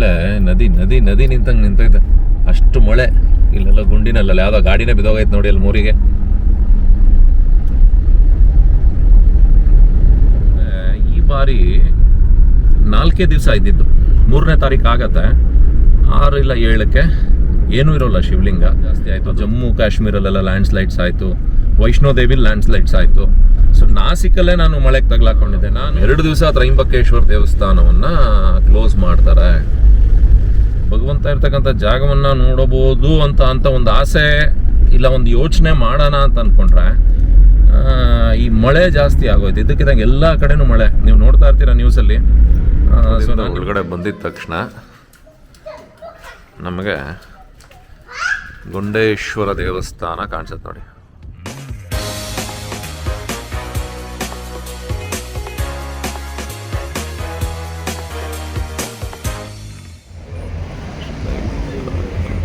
ಒಳ್ಳೆ ನದಿ ನದಿ ನದಿ ನಿಂತಂಗೆ ನಿಂತೈತೆ, ಅಷ್ಟು ಮಳೆ. ಇಲ್ಲೆಲ್ಲ ಗುಂಡಿನಲ್ಲ ಯಾವುದೋ ಗಾಡಿನೇ ಬಿದ್ದೋಗೈತೆ ನೋಡಿ ಅಲ್ಲಿ ಮೂರಿಗೆ. ಈ ಬಾರಿ 4 ದಿವಸ ಇದ್ದಿದ್ದು, 3ನೇ ತಾರೀಕು ಆಗತ್ತೆ, 6 ಇಲ್ಲ 7ಕ್ಕೆ ಏನೂ ಇರೋಲ್ಲ ಶಿವಲಿಂಗ. ಜಾಸ್ತಿ ಆಯಿತು. ಜಮ್ಮು ಕಾಶ್ಮೀರಲ್ಲೆಲ್ಲ ಲ್ಯಾಂಡ್ ಸ್ಲೈಡ್ಸ್ ಆಯಿತು, ವೈಷ್ಣೋದೇವಿ ಲ್ಯಾಂಡ್ ಸ್ಲೈಡ್ಸ್ ಆಯಿತು. ಸೊ ನಾಸಿಕಲ್ಲೇ ನಾನು ಮಳೆಗೆ ತಗ್ಲಾಕೊಂಡಿದ್ದೆ. ನಾನು 2 ದಿವಸ ತ್ರಯಂಬಕೇಶ್ವರ ದೇವಸ್ಥಾನವನ್ನು ಕ್ಲೋಸ್ ಮಾಡ್ತಾರೆ. ಭಗವಂತ ಇರ್ತಕ್ಕಂಥ ಜಾಗವನ್ನು ನೋಡಬಹುದು ಅಂತ ಒಂದು ಆಸೆ ಇಲ್ಲ ಒಂದು ಯೋಚನೆ ಮಾಡೋಣ ಅಂತ ಅಂದ್ಕೊಂಡ್ರೆ ಈ ಮಳೆ ಜಾಸ್ತಿ ಆಗೋಯ್ತು. ಇದಕ್ಕಿದ್ದಂಗೆ ಎಲ್ಲ ಕಡೆನೂ ಮಳೆ, ನೀವು ನೋಡ್ತಾ ಇರ್ತೀರ ನ್ಯೂಸಲ್ಲಿ. ಸೊ ನಾನು ಒಳಗಡೆ ಬಂದಿದ್ದ ತಕ್ಷಣ ನಮಗೆ ಗುಂಡೇಶ್ವರ ದೇವಸ್ಥಾನ ಕಾಣಿಸುತ್ತೆ ನೋಡಿ.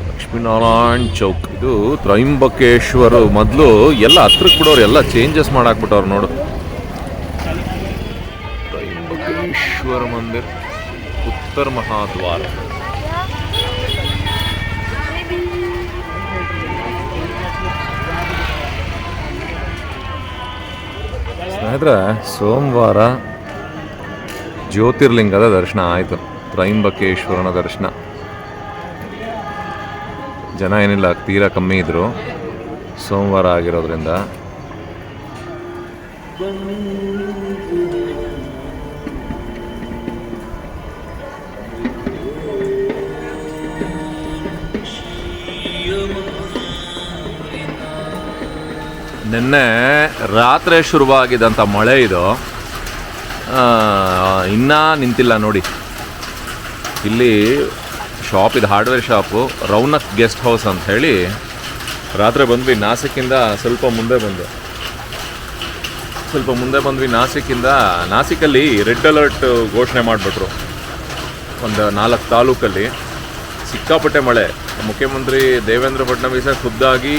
ಲಕ್ಷ್ಮೀನಾರಾಯಣ್ ಚೌಕ್. ಇದು ತ್ರಯಂಬಕೇಶ್ವರ. ಮೊದಲು ಎಲ್ಲ ಹತ್ರಕ್ಕೆ ಬಿಡೋರು, ಎಲ್ಲ ಚೇಂಜಸ್ ಮಾಡಾಕ್ಬಿಟ್ಟವ್ರು ನೋಡು. ತ್ರಯಂಬಕೇಶ್ವರ ಮಂದಿರ, ಉತ್ತರ ಮಹಾದ್ವಾರ. ಸ್ನೇಹಿತರೆ, ಸೋಮವಾರ ಜ್ಯೋತಿರ್ಲಿಂಗದ ದರ್ಶನ ಆಯಿತು, ತ್ರಯಂಬಕೇಶ್ವರನ ದರ್ಶನ. ಜನ ಏನಿಲ್ಲ, ತೀರಾ ಕಮ್ಮಿ ಇದ್ರು, ಸೋಮವಾರ ಆಗಿರೋದ್ರಿಂದ. ನಿನ್ನೆ ರಾತ್ರಿ ಶುರುವಾಗಿದ್ದಂಥ ಮಳೆ ಇದು ಇನ್ನೂ ನಿಂತಿಲ್ಲ ನೋಡಿ. ಇಲ್ಲಿ ಶಾಪ್ ಇದು, hardware shop, Raunak guest house ಅಂತ ಹೇಳಿ. ರಾತ್ರಿ ಬಂದ್ವಿ ನಾಸಿಕ್ಕಿಂದ ಸ್ವಲ್ಪ ಮುಂದೆ ಬಂದ್ವಿ ನಾಸಿಕ್ಕಿಂದ. ನಾಸಿಕಲ್ಲಿ ರೆಡ್ ಅಲರ್ಟ್ ಘೋಷಣೆ ಮಾಡಿಬಿಟ್ರು ಒಂದು 4 ತಾಲೂಕಲ್ಲಿ. ಸಿಕ್ಕಾಪಟ್ಟೆ ಮಳೆ. ಮುಖ್ಯಮಂತ್ರಿ ದೇವೇಂದ್ರ ಫಡ್ನವೀಸ ಖುದ್ದಾಗಿ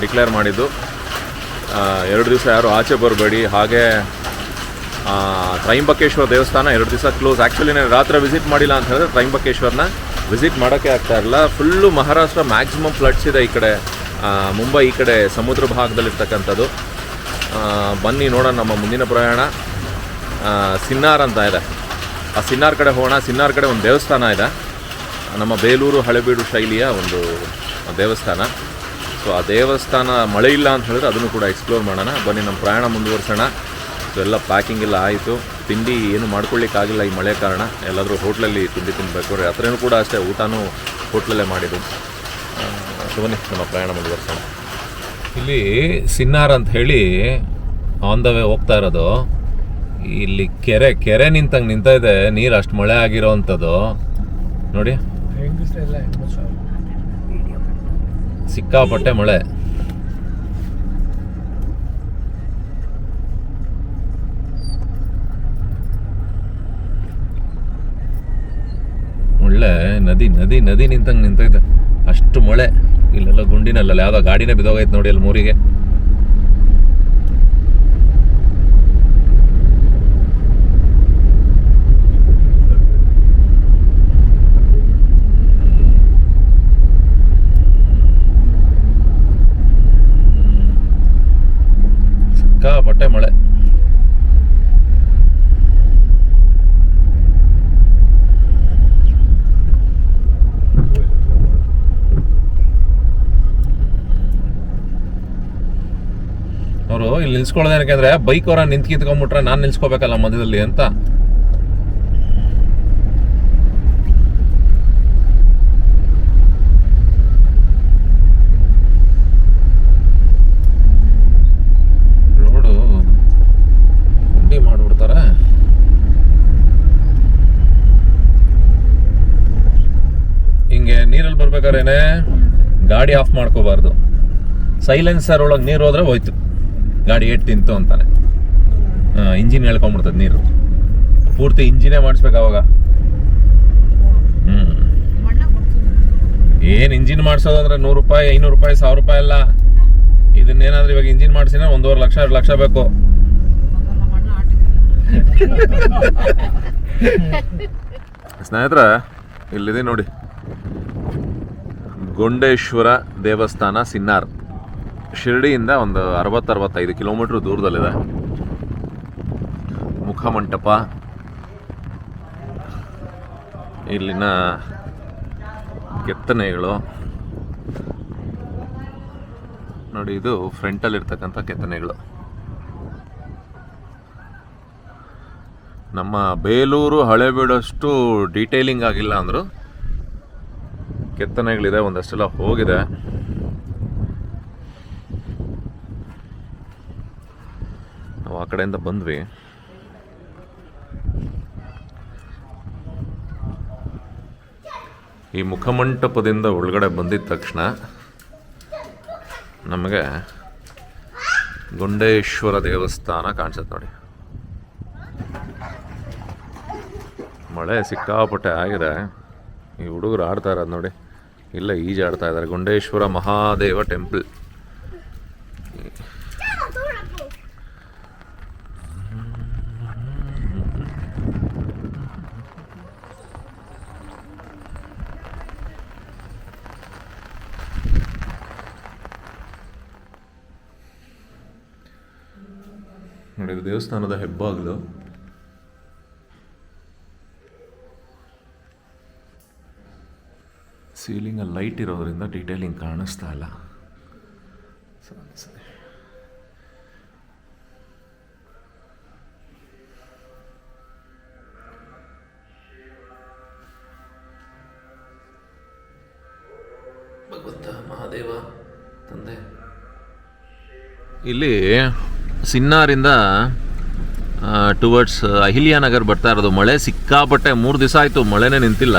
ಡಿಕ್ಲೇರ್ ಮಾಡಿದ್ದು 2 ದಿವಸ ಯಾರು ಆಚೆ ಬರಬೇಡಿ. ಹಾಗೆ ತ್ರಯಂಬಕೇಶ್ವರ ದೇವಸ್ಥಾನ 2 ದಿವಸ ಕ್ಲೋಸ್. ಆ್ಯಕ್ಚುಲಿ ನಾನು ರಾತ್ರಿ ವಿಸಿಟ್ ಮಾಡಿಲ್ಲ ಅಂತ ಹೇಳಿದ್ರೆ ತ್ರಯಂಬಕೇಶ್ವರನ ವಿಸಿಟ್ ಮಾಡೋಕ್ಕೆ ಆಗ್ತಾ ಇರಲ್ಲ. ಫುಲ್ಲು ಮಹಾರಾಷ್ಟ್ರ ಮ್ಯಾಕ್ಸಿಮಮ್ ಫ್ಲಡ್ಸ್ ಇದೆ ಈ ಕಡೆ. ಮುಂಬೈ ಈ ಕಡೆ ಸಮುದ್ರ ಭಾಗದಲ್ಲಿರ್ತಕ್ಕಂಥದ್ದು. ಬನ್ನಿ ನೋಡೋಣ ನಮ್ಮ ಮುಂದಿನ ಪ್ರಯಾಣ. ಸಿನ್ನಾರ್ ಅಂತ ಇದೆ, ಆ ಸಿನ್ನಾರ್ ಕಡೆ ಹೋಗೋಣ. ಸಿನ್ನಾರ್ ಕಡೆ ಒಂದು ದೇವಸ್ಥಾನ ಇದೆ, ನಮ್ಮ ಬೇಲೂರು ಹಳೆಬೀಡು ಶೈಲಿಯ ಒಂದು ದೇವಸ್ಥಾನ. ಸೊ ಆ ದೇವಸ್ಥಾನ ಮಳೆ ಇಲ್ಲ ಅಂತ ಹೇಳಿದ್ರೆ ಅದನ್ನು ಕೂಡ ಎಕ್ಸ್ಪ್ಲೋರ್ ಮಾಡೋಣ. ಬನ್ನಿ ನಮ್ಮ ಪ್ರಯಾಣ ಮುಂದುವರ್ಸೋಣ. ಸೊ ಎಲ್ಲ ಪ್ಯಾಕಿಂಗ್ ಎಲ್ಲ ಆಯಿತು. ತಿಂಡಿ ಏನು ಮಾಡ್ಕೊಳ್ಳಿಕ್ಕಾಗಿಲ್ಲ ಈ ಮಳೆ ಕಾರಣ. ಎಲ್ಲಾದರೂ ಹೋಟ್ಲಲ್ಲಿ ತಿಂಡಿ ತಿನ್ನಬೇಕು. ರಾತ್ರಿನೂ ಕೂಡ ಅಷ್ಟೇ, ಊಟನೂ ಹೋಟ್ಲಲ್ಲೇ ಮಾಡಿದ್ದು. ಸೊ ಬನ್ನಿ ನಮ್ಮ ಪ್ರಯಾಣ ಮುಂದುವರ್ಸೋಣ. ಇಲ್ಲಿ ಸಿನ್ನಾರ್ ಅಂತ ಹೇಳಿ ಆನ್ ದ ವೇ ಹೋಗ್ತಾ ಇರೋದು. ಇಲ್ಲಿ ಕೆರೆ ನಿಂತಂಗೆ ನಿಂತ ಇದೆ, ನೀರು ಅಷ್ಟು ಮಳೆ ಆಗಿರೋ ಅಂಥದ್ದು ನೋಡಿ. ಸಿಕ್ಕಾಪಟ್ಟೆ ಮಳೆ. ಒಳ್ಳೆ ನದಿ ನದಿ ನದಿ ನಿಂತಂಗೆ ನಿಂತೈತೆ, ಅಷ್ಟು ಮಳೆ. ಇಲ್ಲೆಲ್ಲ ಗುಂಡಿನಲ್ಲ ಯಾವುದೋ ಗಾಡಿನೇ ಬಿದ್ದೋಗೈತೆ ನೋಡಿ ಅಲ್ಲಿ ಮೂರಿಗೆ. ಸಿಕ್ಕಾಪಟ್ಟೆ ಮಳೆ. ಅವರು ಇಲ್ಲಿ ನಿಲ್ಸ್ಕೊಳ್ಳೋದೇನಕ್ಕೆ ಅಂದ್ರೆ ಬೈಕ್ ಅವರ ನಿಂತ್ಕಿತ್ಕೊಂಡ್ಬಿಟ್ರೆ ನಾನು ನಿಲ್ಸ್ಕೋಬೇಕಲ್ಲ ಮಧ್ಯದಲ್ಲಿ ಅಂತ. ರೋಡು ಗುಂಡಿ ಮಾಡ್ಬಿಡ್ತಾರೆ. ಹಿಂಗೆ ನೀರಲ್ಲಿ ಬರ್ಬೇಕಾರೇನೆ ಗಾಡಿ ಆಫ್ ಮಾಡ್ಕೋಬಾರ್ದು. ಸೈಲೆನ್ಸರ್ ಒಳಗೆ ನೀರು ಹೋದ್ರೆ ಹೋಯ್ತು, ಗಾಡಿ ಏಟ್ ತಿಂತು ಅಂತಾನೆ. ಇಂಜಿನ್ ಹೇಳ್ಕೊಂಡ್ಬಿಡ್ತದೆ ನೀರು. ಪೂರ್ತಿ ಇಂಜಿನೇ ಮಾಡಿಸ್ಬೇಕು ಅವಾಗ. ಏನು ಇಂಜಿನ್ ಮಾಡಿಸೋದು ಅಂದ್ರೆ 100 ರೂಪಾಯಿ 500 ರೂಪಾಯಿ 1000 ರೂಪಾಯಿ ಅಲ್ಲ. ಇದನ್ನೇನಾದ್ರೂ ಇವಾಗ ಇಂಜಿನ್ ಮಾಡಿಸಿನ 1.5 ಲಕ್ಷ 2 ಲಕ್ಷ ಬೇಕು. ಸ್ನೇಹಿತರೆ, ಇಲ್ಲಿದೆ ನೋಡಿ, ಗೊಂಡೇಶ್ವರ ದೇವಸ್ಥಾನ ಸಿನ್ನಾರ್. ಶಿರ್ಡಿಯಿಂದ ಒಂದು 60-65 ಕಿಲೋಮೀಟ್ರ್ ದೂರದಲ್ಲಿದೆ. ಮುಖಮಂಟಪ, ಇಲ್ಲಿನ ಕೆತ್ತನೆಗಳು ನೋಡಿ, ಇದು ಫ್ರಂಟಲ್ಲಿರ್ತಕ್ಕಂಥ ಕೆತ್ತನೆಗಳು. ನಮ್ಮ ಬೇಲೂರು ಹಳೆಬೀಡಷ್ಟು ಡೀಟೇಲಿಂಗ್ ಆಗಿಲ್ಲ ಅಂದರು, ಕೆತ್ತನೆಗಳಿದೆ, ಒಂದಷ್ಟೆಲ್ಲ ಹೋಗಿದೆ. ನಾವು ಆ ಕಡೆಯಿಂದ ಬಂದ್ವಿ. ಈ ಮುಖಮಂಟಪದಿಂದ ಒಳಗಡೆ ಬಂದಿದ ತಕ್ಷಣ ನಮಗೆ ಗೊಂಡೇಶ್ವರ ದೇವಸ್ಥಾನ ಕಾಣಿಸುತ್ತೆ ನೋಡಿ. ಮಳೆ ಸಿಕ್ಕಾಪಟ್ಟೆ ಆಗಿದೆ. ಈ ಹುಡುಗರು ಆಡ್ತಾ ಇರೋದು ನೋಡಿ, ಇಲ್ಲ ಈಜಾಡ್ತಾ ಇದ್ದಾರೆ. ಗೊಂಡೇಶ್ವರ ಮಹಾದೇವ ಟೆಂಪಲ್. ನೋಡಿ, ಇದು ದೇವಸ್ಥಾನದ ಹೆಬ್ಬಾಗಿಲು. ಸೀಲಿಂಗಲ್ಲಿ ಲೈಟ್ ಇರೋದ್ರಿಂದ ಡೀಟೇಲಿಂಗ್ ಕಾಣಿಸ್ತಾ ಇಲ್ಲ. ಸರಿ, ಭಗವಂತ ಮಹಾದೇವ ತಂದೆ. ಇಲ್ಲಿ ಸಿನ್ನಾರಿಂದ ಟುವರ್ಡ್ಸ್ ಅಹಿಲ್ಯಾನಗರ್ ಬರ್ತಾ ಇರೋದು. ಮಳೆ ಸಿಕ್ಕಾಪಟ್ಟೆ, 3 ದಿವಸ ಆಯಿತು ಮಳೆನೇ ನಿಂತಿಲ್ಲ.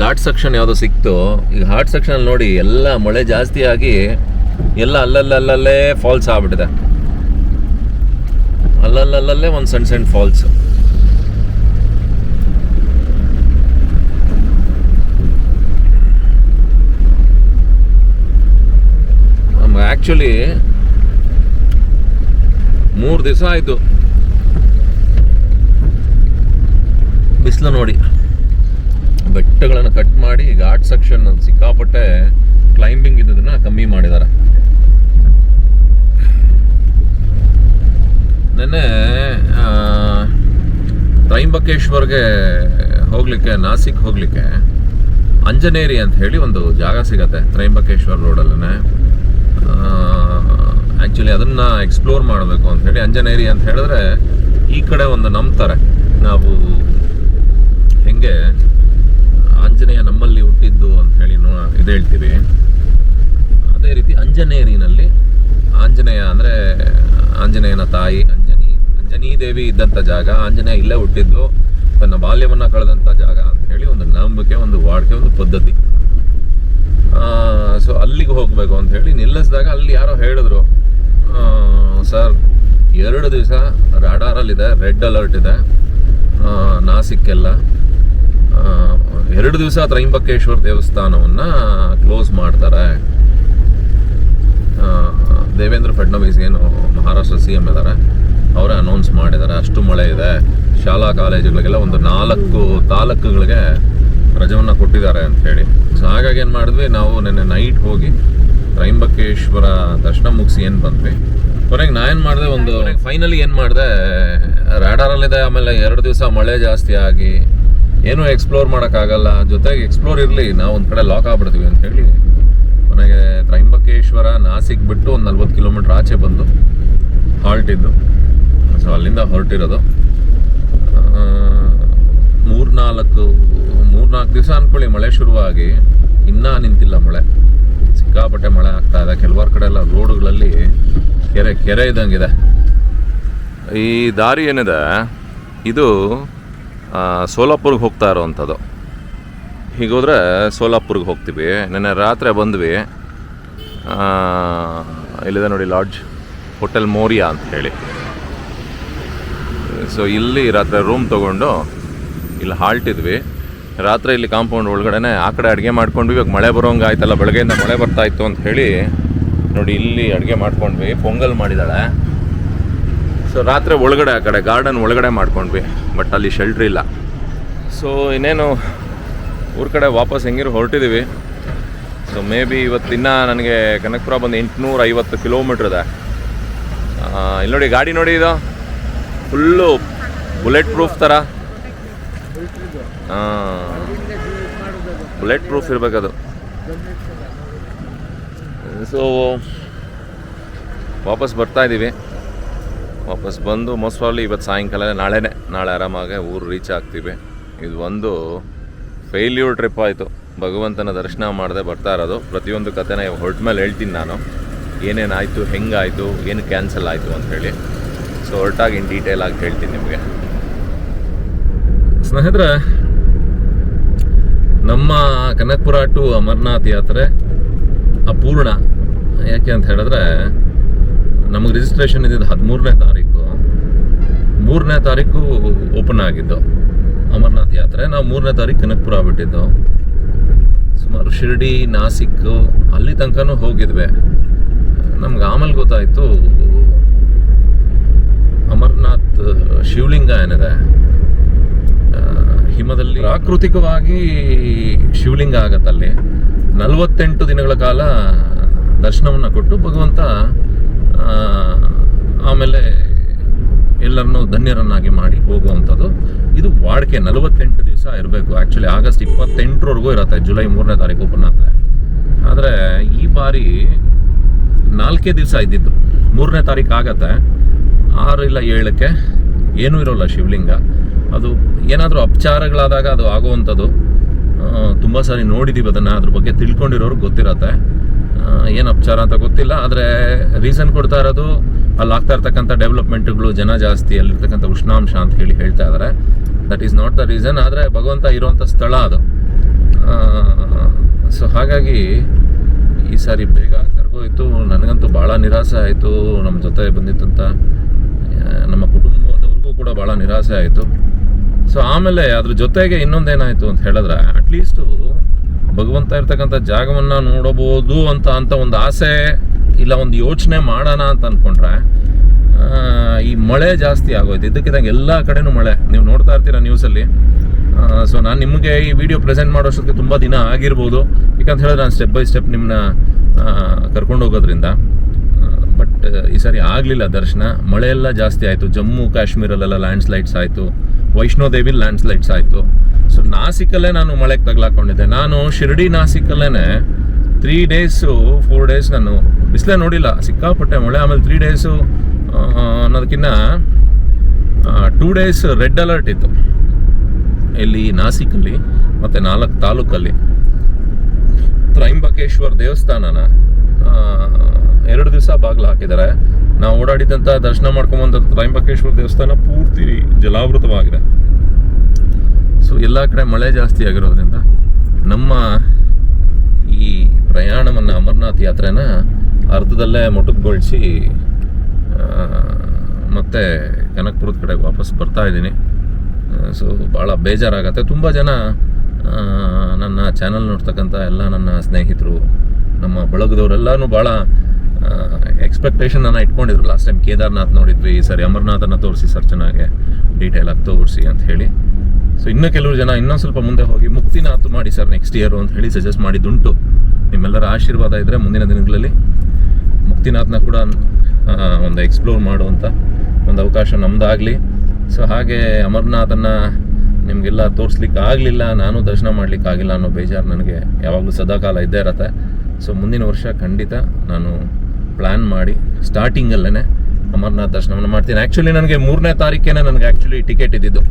ಘಾಟ್ ಸೆಕ್ಷನ್ ಯಾವುದೋ ಸಿಕ್ತು. ಈಗ ಘಾಟ್ ಸೆಕ್ಷನಲ್ಲಿ ನೋಡಿ, ಎಲ್ಲ ಮಳೆ ಜಾಸ್ತಿ ಆಗಿ ಎಲ್ಲ ಅಲ್ಲಲ್ಲೇ ಫಾಲ್ಸ್ ಆಗ್ಬಿಟ್ಟಿದೆ. ಅಲ್ಲಲ್ಲೇ ಒಂದು ಸಣ್ಣ ಫಾಲ್ಸ್. ನಮ್ಗೆ ಆ್ಯಕ್ಚುಲಿ 3 ದಿವಸ ಆಯಿತು. ಬಿಸಿಲು ನೋಡಿ, ಬೆಟ್ಟಗಳನ್ನು ಕಟ್ ಮಾಡಿ ಘಾಟ್ ಸೆಕ್ಷನ್ ಸಿಕ್ಕಾಪಟ್ಟೆ ಕ್ಲೈಂಬಿಂಗ್ ಇದ್ದದನ್ನ ಕಮ್ಮಿ ಮಾಡಿದ್ದಾರೆ. ನೆನ್ನೆ ತ್ರೈಂಬಕೇಶ್ವರ್ಗೆ ಹೋಗಲಿಕ್ಕೆ, ನಾಸಿಕ್ ಹೋಗಲಿಕ್ಕೆ ಅಂಜನೇರಿ ಅಂತ ಹೇಳಿ ಒಂದು ಜಾಗ ಸಿಗತ್ತೆ ತ್ರೈಂಬಕೇಶ್ವರ್ ರೋಡಲ್ಲೇ. ಆ್ಯಕ್ಚುಲಿ ಅದನ್ನು ಎಕ್ಸ್ಪ್ಲೋರ್ ಮಾಡಬೇಕು ಅಂಥೇಳಿ ಅಂಜನೇರಿ ಅಂತ ಹೇಳಿದ್ರೆ ಈ ಕಡೆ ಒಂದು ನಂಬ್ತಾರೆ. ನಾವು ಹೆಂಗೆ ಆಂಜನೇಯ ನಮ್ಮಲ್ಲಿ ಹುಟ್ಟಿದ್ದು ಅಂಥೇಳಿ ಇದು ಹೇಳ್ತೀವಿ, ಅದೇ ರೀತಿ ಅಂಜನೇರಿನಲ್ಲಿ ಆಂಜನೇಯ ಅಂದರೆ ಆಂಜನೇಯನ ತಾಯಿ ಅಂಜನೀ ದೇವಿ ಇದ್ದಂಥ ಜಾಗ. ಆಂಜನೇಯ ಇಲ್ಲೇ ಹುಟ್ಟಿದ್ದು, ತನ್ನ ಬಾಲ್ಯವನ್ನು ಕಳೆದಂಥ ಜಾಗ ಅಂತ ಹೇಳಿ ಒಂದು ನಂಬಿಕೆ, ಒಂದು ವಾಡಿಕೆ, ಒಂದು ಪದ್ಧತಿ. ಸೊ ಅಲ್ಲಿಗೆ ಹೋಗಬೇಕು ಅಂತ ಹೇಳಿ ನಿಲ್ಲಿಸಿದಾಗ ಅಲ್ಲಿ ಯಾರೋ ಹೇಳಿದ್ರು, ಸರ್ 2 ದಿವಸ ರಾಡಾರಲ್ಲಿದೆ, ರೆಡ್ ಅಲರ್ಟ್ ಇದೆ ನಾಸಿಕ್ಕೆಲ್ಲ. 2 ದಿವಸ ತ್ರೈಂಬಕೇಶ್ವರ ದೇವಸ್ಥಾನವನ್ನು ಕ್ಲೋಸ್ ಮಾಡ್ತಾರೆ. ದೇವೇಂದ್ರ ಫಡ್ನವೀಸ್ ಏನು ಮಹಾರಾಷ್ಟ್ರ CM ಇದ್ದಾರೆ, ಅವರೇ ಅನೌನ್ಸ್ ಮಾಡಿದ್ದಾರೆ. ಅಷ್ಟು ಮಳೆ ಇದೆ, ಶಾಲಾ ಕಾಲೇಜುಗಳಿಗೆಲ್ಲ ಒಂದು 4 ತಾಲೂಕುಗಳಿಗೆ ರಜವನ್ನು ಕೊಟ್ಟಿದ್ದಾರೆ ಅಂತ ಹೇಳಿ. ಸೊ ಹಾಗಾಗಿ ಏನು ಮಾಡಿದ್ವಿ, ನಾವು ನಿನ್ನೆ ನೈಟ್ ಹೋಗಿ ತ್ರೈಂಬಕೇಶ್ವರ ದರ್ಶನ ಮುಗಿಸಿ ಏನು ಬಂದ್ವಿ. ಕೊನೆಗೆ ನಾ ಏನು ಮಾಡಿದೆ, ಒಂದು ಫೈನಲಿ ಏನು ಮಾಡಿದೆ, ರಾಡಾರಲ್ಲಿದೆ. ಆಮೇಲೆ 2 ದಿವಸ ಮಳೆ ಜಾಸ್ತಿ ಆಗಿ ಏನೂ ಎಕ್ಸ್ಪ್ಲೋರ್ ಮಾಡೋಕ್ಕಾಗಲ್ಲ, ಜೊತೆಗೆ ಎಕ್ಸ್ಪ್ಲೋರ್ ಇರಲಿ, ನಾವು ಒಂದು ಕಡೆ ಲಾಕ್ ಆಗ್ಬಿಡ್ತೀವಿ ಅಂತ ಹೇಳಿ ಕೊನೆಗೆ ತ್ರೈಂಬಕೇಶ್ವರ ನಾಸಿಕ್ ಬಿಟ್ಟು ಒಂದು 40 ಕಿಲೋಮೀಟ್ರ್ ಆಚೆ ಬಂದು ಹಾಲ್ಟ್ ಇದ್ದು. ಸೊ ಅಲ್ಲಿಂದ ಹೊರಟಿರೋದು 3-4 ದಿವಸ ಅಂದ್ಕೊಳ್ಳಿ ಮಳೆ ಶುರುವಾಗಿ, ಇನ್ನೂ ನಿಂತಿಲ್ಲ ಮಳೆ. ಸಿಕ್ಕಾಪಟ್ಟೆ ಮಳೆ ಆಗ್ತಾ ಇದೆ. ಕೆಲವಾರು ಕಡೆ ಎಲ್ಲ ರೋಡ್ಗಳಲ್ಲಿ ಕೆರೆ ಇದ್ದಂಗಿದೆ. ಈ ದಾರಿ ಏನಿದೆ ಇದು ಸೋಲಾಪುರ್ಗೆ ಹೋಗ್ತಾ ಇರೋವಂಥದ್ದು. ಹೀಗೋದ್ರೆ ಸೋಲಾಪುರ್ಗೆ ಹೋಗ್ತೀವಿ. ನೆನ್ನೆ ರಾತ್ರಿ ಬಂದ್ವಿ. ಇಲ್ಲಿದೆ ನೋಡಿ ಲಾಡ್ಜ್, ಹೋಟೆಲ್ ಮೋರಿಯಾ ಅಂತ ಹೇಳಿ. ಸೊ ಇಲ್ಲಿ ರಾತ್ರಿ ರೂಮ್ ತೊಗೊಂಡು ಇಲ್ಲಿ ಹಾಲ್ಟಿದ್ವಿ. ರಾತ್ರಿ ಇಲ್ಲಿ ಕಾಂಪೌಂಡ್ ಒಳಗಡೆ ಆ ಕಡೆ ಅಡುಗೆ ಮಾಡ್ಕೊಂಡ್ವಿ. ಇವಾಗ ಮಳೆ ಬರೋಂಗೆ ಆಯ್ತಲ್ಲ, ಬೆಳಗ್ಗೆಯಿಂದ ಮಳೆ ಬರ್ತಾಯಿತ್ತು ಅಂತ ಹೇಳಿ ನೋಡಿ ಇಲ್ಲಿ ಅಡುಗೆ ಮಾಡ್ಕೊಂಡ್ವಿ. ಪೊಂಗಲ್ ಮಾಡಿದ್ದಾಳೆ. ಸೊ ರಾತ್ರಿ ಒಳಗಡೆ ಆ ಕಡೆ ಗಾರ್ಡನ್ ಒಳಗಡೆ ಮಾಡ್ಕೊಂಡ್ವಿ. ಬಟ್ ಅಲ್ಲಿ ಶೆಲ್ಟ್ರ್ ಇಲ್ಲ. ಸೊ ಇನ್ನೇನು ಊರ ಕಡೆ ವಾಪಸ್ ಹೆಂಗಿರು ಹೊರಟಿದ್ದೀವಿ. ಸೊ ಮೇ ಬಿ ಇವತ್ತಿನ ನನಗೆ ಕನಕಪುರ ಬಂದು 850 ಕಿಲೋಮೀಟ್ರ್ ಇದೆ. ಇಲ್ಲಿ ನೋಡಿ ಗಾಡಿ ನೋಡಿ, ಇದು ಫುಲ್ಲು ಬುಲೆಟ್ ಪ್ರೂಫ್ ಥರ. ಬುಲೆಟ್ ಪ್ರೂಫ್ ಇರಬೇಕದು. ಸೊ ವಾಪಸ್ ಬರ್ತಾ ಇದ್ದೀವಿ. ವಾಪಸ್ ಬಂದು ಮೋಸ್ಟ್ ಪ್ರಾಬ್ಲಿ ಇವತ್ತು ಸಾಯಂಕಾಲ ನಾಳೆ ಆರಾಮಾಗಿ ಊರು ರೀಚ್ ಆಗ್ತೀವಿ. ಇದು ಒಂದು ಫೇಲ್ಯೂರ್ ಟ್ರಿಪ್ ಆಯಿತು. ಭಗವಂತನ ದರ್ಶನ ಮಾಡದೆ ಬರ್ತಾ ಇರೋದು. ಪ್ರತಿಯೊಂದು ಕಥೆನ ಹೊರಟ ಮೇಲೆ ಹೇಳ್ತೀನಿ ನಾನು, ಏನೇನಾಯಿತು, ಹೆಂಗಾಯಿತು, ಏನು ಕ್ಯಾನ್ಸಲ್ ಆಯಿತು ಅಂಥೇಳಿ. ಸೊ ಹೊರಟಾಗಿ ಇನ್ ಡೀಟೇಲ್ ಆಗಿ ಹೇಳ್ತೀನಿ ನಿಮಗೆ. ಸ್ನೇಹಿತರೆ, ನಮ್ಮ ಕನಕಪುರ ಟು ಅಮರನಾಥ್ ಯಾತ್ರೆ ಅಪೂರ್ಣ. ಯಾಕೆ ಅಂತ ಹೇಳಿದ್ರೆ, ನಮಗೆ ರಿಜಿಸ್ಟ್ರೇಷನ್ ಇದ್ದಿದ್ದು 13ನೇ ತಾರೀಕು. 3ನೇ ತಾರೀಕು ಓಪನ್ ಆಗಿದ್ದು ಅಮರನಾಥ್ ಯಾತ್ರೆ. ನಾವು 3ನೇ ತಾರೀಕು ಕನಕಪುರ ಬಿಟ್ಟಿದ್ದು. ಸುಮಾರು ಶಿರ್ಡಿ, ನಾಸಿಕ್ ಅಲ್ಲಿ ತನಕನೂ ಹೋಗಿದ್ವಿ. ನಮ್ಗೆ ಆಮೇಲೆ ಗೊತ್ತಾಯಿತು ಅಮರನಾಥ್ ಶಿವಲಿಂಗ ಏನಿದೆ ಹಿಮದಲ್ಲಿ, ಪ್ರಾಕೃತಿಕವಾಗಿ ಶಿವಲಿಂಗ ಆಗತ್ತಲ್ಲಿ. 48 ದಿನಗಳ ಕಾಲ ದರ್ಶನವನ್ನು ಕೊಟ್ಟು ಭಗವಂತ ಆಮೇಲೆ ಎಲ್ಲರನ್ನೂ ಧನ್ಯರನ್ನಾಗಿ ಮಾಡಿ ಹೋಗುವಂಥದ್ದು. ಇದು ವಾಡಿಕೆ 48 ದಿವಸ ಇರಬೇಕು. ಆ್ಯಕ್ಚುಲಿ ಆಗಸ್ಟ್ 28ರವರೆಗೂ ಇರುತ್ತೆ, ಜುಲೈ 3ನೇ ತಾರೀಕು ಓಪನ್ ಆಗ್ತದೆ. ಆದರೆ ಈ ಬಾರಿ 4 ದಿವಸ ಇದ್ದಿದ್ದು. 3ನೇ ತಾರೀಕು ಆಗತ್ತೆ, 6 ಇಲ್ಲ 7ಕ್ಕೆ ಏನೂ ಇರೋಲ್ಲ ಶಿವಲಿಂಗ. ಅದು ಏನಾದರೂ ಅಪಚಾರಗಳಾದಾಗ ಅದು ಆಗುವಂಥದ್ದು. ತುಂಬ ಸಾರಿ ನೋಡಿದ್ದೀವಿ ಅದನ್ನು. ಅದ್ರ ಬಗ್ಗೆ ತಿಳ್ಕೊಂಡಿರೋರು ಗೊತ್ತಿರತ್ತೆ. ಏನು ಅಪಚಾರ ಅಂತ ಗೊತ್ತಿಲ್ಲ, ಆದರೆ ರೀಸನ್ ಕೊಡ್ತಾ ಇರೋದು ಅಲ್ಲಿ ಆಗ್ತಾ ಇರ್ತಕ್ಕಂಥ ಡೆವಲಪ್ಮೆಂಟ್ಗಳು, ಜನ ಜಾಸ್ತಿ, ಅಲ್ಲಿರ್ತಕ್ಕಂಥ ಉಷ್ಣಾಂಶ ಅಂತ ಹೇಳ್ತಾ ಇದ್ದಾರೆ. That is not the reason. ಆದರೆ ಭಗವಂತ ಇರುವಂಥ ಸ್ಥಳ ಅದು. ಸೊ ಹಾಗಾಗಿ ಈ ಸಾರಿ ಬೇಗ ಕರ್ಗೋಯ್ತು. ನನಗಂತೂ ಭಾಳ ನಿರಾಸೆ ಆಯಿತು. ನಮ್ಮ ಜೊತೆ ಬಂದಿತ್ತಂತ ನಮ್ಮ ಕುಟುಂಬದವ್ರಿಗೂ ಕೂಡ ಭಾಳ ನಿರಾಸೆ ಆಯಿತು. ಸೊ ಆಮೇಲೆ ಅದ್ರ ಜೊತೆಗೆ ಇನ್ನೊಂದೇನಾಯಿತು ಅಂತ ಹೇಳಿದ್ರೆ, ಅಟ್ಲೀಸ್ಟು ಭಗವಂತ ಇರ್ತಕ್ಕಂಥ ಜಾಗವನ್ನು ನೋಡಬಹುದು ಅಂತ ಒಂದು ಆಸೆ ಇಲ್ಲ ಒಂದು ಯೋಚನೆ ಮಾಡೋಣ ಅಂತ ಅಂದ್ಕೊಂಡ್ರೆ, ಈ ಮಳೆ ಜಾಸ್ತಿ ಆಗೋಯ್ತು. ಇದಕ್ಕಿದ್ದಂಗೆ ಎಲ್ಲ ಕಡೆನೂ ಮಳೆ. ನೀವು ನೋಡ್ತಾ ಇರ್ತೀರ ನ್ಯೂಸಲ್ಲಿ. ಸೊ ನಾನು ನಿಮಗೆ ಈ ವಿಡಿಯೋ ಪ್ರೆಸೆಂಟ್ ಮಾಡೋಷ್ಟಕ್ಕೆ ತುಂಬ ದಿನ ಆಗಿರ್ಬೋದು. ಯಾಕಂತ ಹೇಳಿದ್ರೆ ನಾನು ಸ್ಟೆಪ್ ಬೈ ಸ್ಟೆಪ್ ನಿಮ್ಮನ್ನ ಕರ್ಕೊಂಡು ಹೋಗೋದ್ರಿಂದ. ಬಟ್ ಈ ಸಾರಿ ಆಗಲಿಲ್ಲ ದರ್ಶನ. ಮಳೆ ಎಲ್ಲ ಜಾಸ್ತಿ ಆಯಿತು. ಜಮ್ಮು ಕಾಶ್ಮೀರಲ್ಲೆಲ್ಲ ಲ್ಯಾಂಡ್ಸ್ಲೈಡ್ಸ್ ಆಯಿತು. ವೈಷ್ಣೋದೇವಿ ಲ್ಯಾಂಡ್ಸ್ಲೈಡ್ಸ್ ಆಯಿತು. ಸೊ ನಾಸಿಕಲ್ಲೇ ನಾನು ಮಳೆಗೆ ತಗ್ಲಾಕೊಂಡಿದ್ದೆ. ನಾನು ಶಿರ್ಡಿ ನಾಸಿಕಲ್ಲೇ 3 ಡೇಸು 4 ಡೇಸ್ ನಾನು ಬಿಸಿಲೇ ನೋಡಿಲ್ಲ, ಸಿಕ್ಕಾಪಟ್ಟೆ ಮಳೆ. ಆಮೇಲೆ 3 ಡೇಸು ಅನ್ನೋದಕ್ಕಿಂತ 2 ಡೇಸ್ ರೆಡ್ ಅಲರ್ಟ್ ಇತ್ತು ಇಲ್ಲಿ ನಾಸಿಕಲ್ಲಿ, ಮತ್ತು 4 ತಾಲೂಕಲ್ಲಿ. ತ್ರೈಂಬಕೇಶ್ವರ್ ದೇವಸ್ಥಾನನ 2 ದಿವಸ ಬಾಗಿಲು ಹಾಕಿದ್ದಾರೆ. ನಾವು ಓಡಾಡಿದಂಥ ದರ್ಶನ ಮಾಡ್ಕೊಂಬಂದ ತ್ರೈಂಬಕೇಶ್ವರ ದೇವಸ್ಥಾನ ಪೂರ್ತಿ ಜಲಾವೃತವಾಗಿದೆ. ಸೊ ಎಲ್ಲ ಕಡೆ ಮಳೆ ಜಾಸ್ತಿ ಆಗಿರೋದ್ರಿಂದ ನಮ್ಮ ಈ ಪ್ರಯಾಣವನ್ನು, ಅಮರನಾಥ್ ಯಾತ್ರೆನ ಅರ್ಧದಲ್ಲೇ ಮೊಟಕುಗೊಳಿಸಿ ಮತ್ತೆ ಕನಕಪುರದ ಕಡೆ ವಾಪಸ್ ಬರ್ತಾ ಇದ್ದೀನಿ. ಸೊ ಭಾಳ ಬೇಜಾರಾಗತ್ತೆ. ತುಂಬ ಜನ ನನ್ನ ಚಾನಲ್ ನೋಡ್ತಕ್ಕಂಥ ಎಲ್ಲ ನನ್ನ ಸ್ನೇಹಿತರು, ನಮ್ಮ ಬಳಗದವರೆಲ್ಲನೂ ಭಾಳ ಎಕ್ಸ್ಪೆಕ್ಟೇಷನನ್ನು ಇಟ್ಕೊಂಡಿದ್ರು. ಲಾಸ್ಟ್ ಟೈಮ್ ಕೇದಾರ್ನಾಥ್ ನೋಡಿದ್ವಿ, ಈ ಸರಿ ಅಮರನಾಥನ್ನು ತೋರಿಸಿ ಸರ್ ಚೆನ್ನಾಗಿ ಡೀಟೇಲಾಗಿ ತೋರಿಸಿ ಅಂತ ಹೇಳಿ. ಸೊ ಇನ್ನೂ ಕೆಲವರು ಜನ ಇನ್ನೊಂದು ಸ್ವಲ್ಪ ಮುಂದೆ ಹೋಗಿ ಮುಕ್ತಿನಾಥ್ ಮಾಡಿ ಸರ್ ನೆಕ್ಸ್ಟ್ ಇಯರು ಅಂತ ಹೇಳಿ ಸಜೆಸ್ಟ್ ಮಾಡಿದ್ದುಂಟು. ನಿಮ್ಮೆಲ್ಲರ ಆಶೀರ್ವಾದ ಇದ್ದರೆ ಮುಂದಿನ ದಿನಗಳಲ್ಲಿ ಮುಕ್ತಿನಾಥ್ನ ಕೂಡ ಒಂದು ಎಕ್ಸ್ಪ್ಲೋರ್ ಮಾಡುವಂಥ ಒಂದು ಅವಕಾಶ ನಮ್ಮದಾಗಲಿ. ಸೊ ಹಾಗೆ ಅಮರನಾಥನ್ನು ನಿಮಗೆಲ್ಲ ತೋರಿಸ್ಲಿಕ್ಕೆ ಆಗಲಿಲ್ಲ, ನಾನು ದರ್ಶನ ಮಾಡಲಿಕ್ಕಾಗಿಲ್ಲ ಅನ್ನೋ ಬೇಜಾರು ನನಗೆ ಯಾವಾಗಲೂ ಸದಾಕಾಲ ಇದ್ದೇ ಇರತ್ತೆ. ಸೊ ಮುಂದಿನ ವರ್ಷ ಖಂಡಿತ ನಾನು ಪ್ಲ್ಯಾನ್ ಮಾಡಿ ಸ್ಟಾರ್ಟಿಂಗಲ್ಲೇ ಅಮರನಾಥ್ ದರ್ಶನವನ್ನು ಮಾಡ್ತೀನಿ. ಆ್ಯಕ್ಚುಲಿ ನನಗೆ 3ನೇ ತಾರೀಕೇನೆ ನನಗೆ ಆ್ಯಕ್ಚುಲಿ ಟಿಕೆಟ್ ಇದ್ದಿದ್ದು.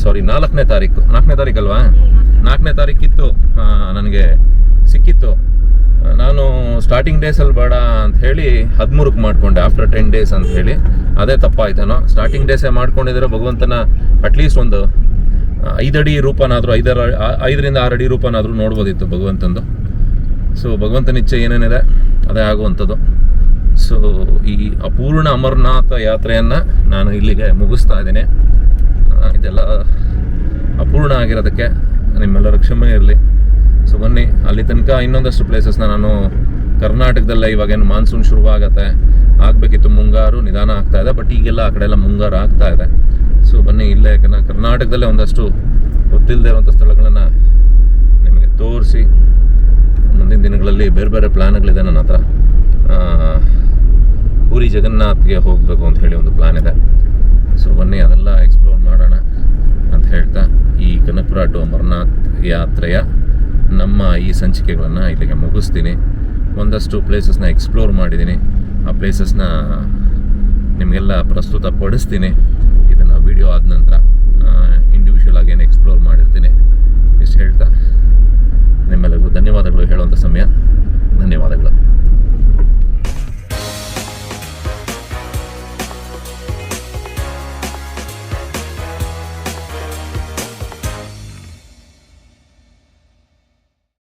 ಸಾರಿ 4ನೇ ತಾರೀಕು. 4ನೇ ತಾರೀಕಲ್ವಾ? 4ನೇ ತಾರೀಕಿತ್ತು ನನಗೆ ಸಿಕ್ಕಿತ್ತು. ನಾನು ಸ್ಟಾರ್ಟಿಂಗ್ ಡೇಸಲ್ಲಿ ಬೇಡ ಅಂತ ಹೇಳಿ 13ಕ್ಕೆ ಮಾಡಿಕೊಂಡೆ, ಆಫ್ಟರ್ 10 ಡೇಸ್ ಅಂತ ಹೇಳಿ. ಅದೇ ತಪ್ಪಾಯ್ತೇನೋ. ಸ್ಟಾರ್ಟಿಂಗ್ ಡೇಸೇ ಮಾಡ್ಕೊಂಡಿದ್ರೆ ಭಗವಂತನ ಅಟ್ಲೀಸ್ಟ್ ಒಂದು 5 ಅಡಿ ರೂಪನಾದರೂ 5ರಿಂದ 6 ಅಡಿ ರೂಪನಾದರೂ ನೋಡ್ಬೋದಿತ್ತು ಭಗವಂತಂದು. ಸೊ ಭಗವಂತನ ಇಚ್ಛೆ ಏನೇನಿದೆ ಅದೇ ಆಗುವಂಥದ್ದು. ಸೊ ಈ ಅಪೂರ್ಣ ಅಮರನಾಥ ಯಾತ್ರೆಯನ್ನು ನಾನು ಇಲ್ಲಿಗೆ ಮುಗಿಸ್ತಾ ಇದ್ದೀನಿ. ಇದೆಲ್ಲ ಅಪೂರ್ಣ ಆಗಿರೋದಕ್ಕೆ ನಿಮ್ಮೆಲ್ಲರ ಕ್ಷಮೆ ಇರಲಿ. ಸೊ ಬನ್ನಿ, ಅಲ್ಲಿ ತನಕ ಇನ್ನೊಂದಷ್ಟು ಪ್ಲೇಸಸ್ನ ನಾನು ಕರ್ನಾಟಕದಲ್ಲೇ, ಇವಾಗೇನು ಮಾನ್ಸೂನ್ ಶುರುವಾಗತ್ತೆ, ಆಗಬೇಕಿತ್ತು ಮುಂಗಾರು, ನಿಧಾನ ಆಗ್ತಾ ಇದೆ. ಬಟ್ ಈಗೆಲ್ಲ ಆ ಕಡೆ ಎಲ್ಲ ಮುಂಗಾರು ಆಗ್ತಾ ಇದೆ. ಸೊ ಬನ್ನಿ, ಇಲ್ಲೇ ಕರ್ನಾಟಕದಲ್ಲೇ ಒಂದಷ್ಟು ಗೊತ್ತಿಲ್ಲದೆ ಇರುವಂಥ ಸ್ಥಳಗಳನ್ನು ನಿಮಗೆ ತೋರಿಸಿ ಮುಂದಿನ ದಿನಗಳಲ್ಲಿ ಬೇರೆ ಬೇರೆ ಪ್ಲ್ಯಾನ್ಗಳಿದೆ ನನ್ನ ಹತ್ರ. ಪೂರಿ ಜಗನ್ನಾಥ್ಗೆ ಹೋಗಬೇಕು ಅಂತ ಹೇಳಿ ಒಂದು ಪ್ಲ್ಯಾನ್ ಇದೆ. ಸೊ ಬನ್ನಿ ಅದೆಲ್ಲ ಎಕ್ಸ್ಪ್ಲೋರ್ ಮಾಡೋಣ ಅಂತ ಹೇಳ್ತಾ ಈ ಕನಕಪುರ ಟು ಅಮರನಾಥ್ ಯಾತ್ರೆಯ ನಮ್ಮ ಈ ಸಂಚಿಕೆಗಳನ್ನು ಇಲ್ಲಿಗೆ ಮುಗಿಸ್ತೀನಿ. ಒಂದಷ್ಟು ಪ್ಲೇಸಸ್ನ ಎಕ್ಸ್ಪ್ಲೋರ್ ಮಾಡಿದ್ದೀನಿ, ಆ ಪ್ಲೇಸಸ್ನ ನಿಮಗೆಲ್ಲ ಪ್ರಸ್ತುತಪಡಿಸ್ತೀನಿ. ಇದನ್ನು ವಿಡಿಯೋ ಆದ ನಂತರ ಇಂಡಿವಿಜುವಲ್ ಆಗಿ ಏನು ಎಕ್ಸ್ಪ್ಲೋರ್ ಮಾಡಿರ್ತೀನಿ. ಇಷ್ಟು ಹೇಳ್ತಾ ನಿಮ್ಮೆಲ್ಲರಿಗೂ ಧನ್ಯವಾದಗಳು ಹೇಳುವಂಥ ಸಮಯ. ಧನ್ಯವಾದಗಳು.